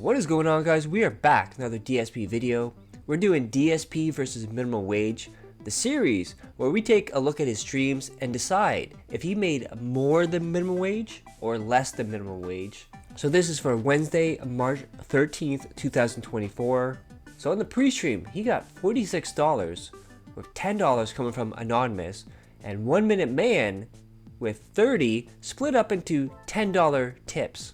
What is going on, guys? We are back, another DSP video. We're doing DSP versus minimum wage, the series where we take a look at his streams and decide if he made more than minimum wage or less than minimum wage. So this is for Wednesday, March 13th, 2024. So on the pre-stream, he got $46 with $10 coming from Anonymous and 1 Minute Man with $30 split up into $10 tips.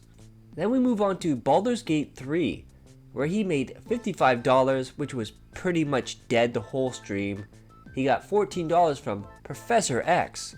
Then we move on to Baldur's Gate 3, where he made $55, which was pretty much dead the whole stream. He got $14 from Professor X.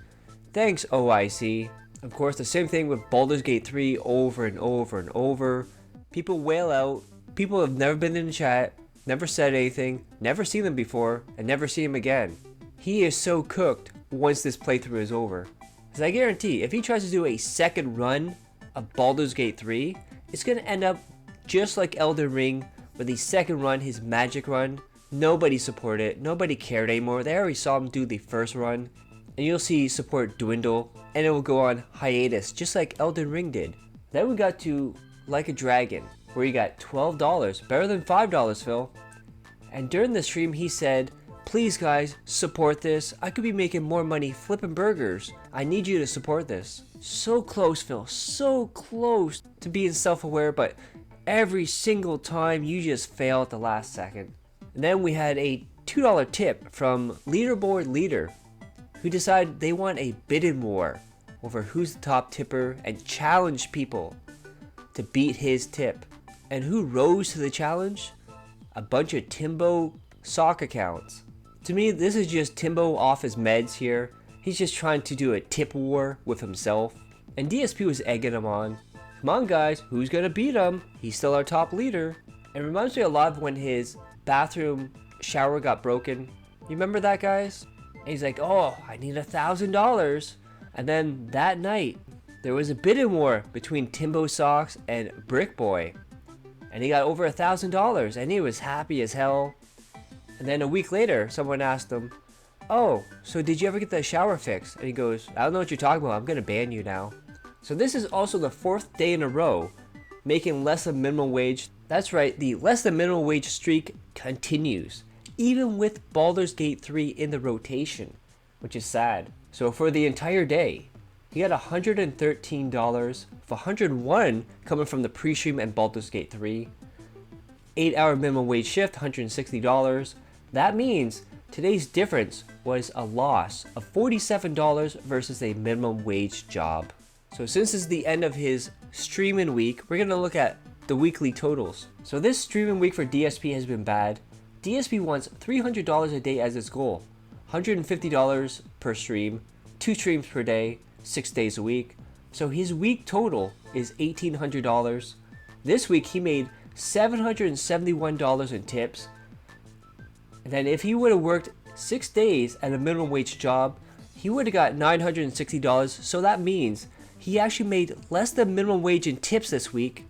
Thanks, OIC. Of course, the same thing with Baldur's Gate 3 over and over and over. People wail out. People have never been in the chat, never said anything, never seen them before, and never see him again. He is so cooked once this playthrough is over. Because I guarantee, if he tries to do a second run of Baldur's Gate 3, it's gonna end up just like Elden Ring, with the second run, his magic run. Nobody supported it, nobody cared anymore. They already saw him do the first run, and you'll see support dwindle, and it will go on hiatus, just like Elden Ring did. Then we got to Like a Dragon, where he got $12, better than $5, Phil. And during the stream, he said, "Please guys, support this. I could be making more money flipping burgers. I need you to support this." So close, Phil, so close to being self-aware, but every single time you just fail at the last second. And then we had a $2 tip from Leaderboard Leader, who decided they want a bidding war over who's the top tipper and challenged people to beat his tip. And who rose to the challenge? A bunch of Timbo sock accounts. To me, this is just Timbo off his meds here. He's just trying to do a tip war with himself. And DSP was egging him on. Come on guys, who's gonna beat him? He's still our top leader. It reminds me a lot of when his bathroom shower got broken. You remember that, guys? And he's like, "Oh, I need $1,000. And then that night, there was a bidding war between Timbo Socks and Brick Boy. And he got over $1,000 and he was happy as hell. And then a week later, someone asked him, "Oh, so did you ever get the shower fixed?" And he goes, "I don't know what you're talking about. I'm gonna ban you now." So this is also the 4th day in a row making less than minimum wage. That's right, the less than minimum wage streak continues, even with Baldur's Gate 3 in the rotation, which is sad. So for the entire day, he got $113, with $101 coming from the pre-stream and Baldur's Gate 3. 8-hour minimum wage shift, $160. That means today's difference was a loss of $47 versus a minimum wage job. So since it's the end of his streaming week, we're going to look at the weekly totals. So this streaming week for DSP has been bad. DSP wants $300 a day as his goal, $150 per stream, 2 streams per day, 6 days a week. So his week total is $1,800. This week he made $771 in tips. And then if he would have worked 6 days at a minimum wage job, he would have got $960. So that means he actually made less than minimum wage in tips this week.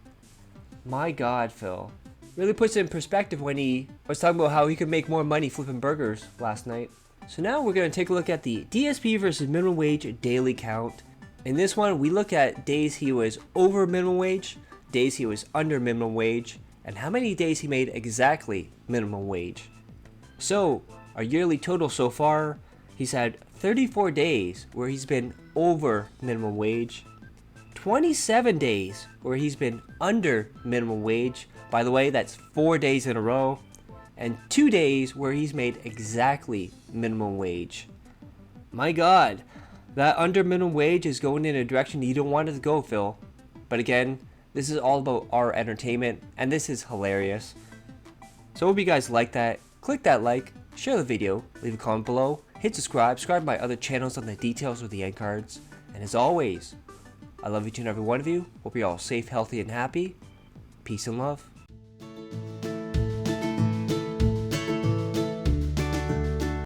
My God, Phil. Really puts it in perspective when he was talking about how he could make more money flipping burgers last night. So now we're going to take a look at the DSP versus minimum wage daily count. In this one, we look at days he was over minimum wage, days he was under minimum wage, and how many days he made exactly minimum wage. So our yearly total so far, he's had 34 days where he's been over minimum wage, 27 days where he's been under minimum wage. By the way, that's 4 days in a row, and 2 days where he's made exactly minimum wage. My God, that under minimum wage is going in a direction you don't want it to go, Phil. But again, this is all about our entertainment, and this is hilarious. So hope you guys like that. Click that like, share the video, leave a comment below, hit subscribe to my other channels on the details or the end cards. And as always, I love each and every one of you. Hope you're all safe, healthy, and happy. Peace and love.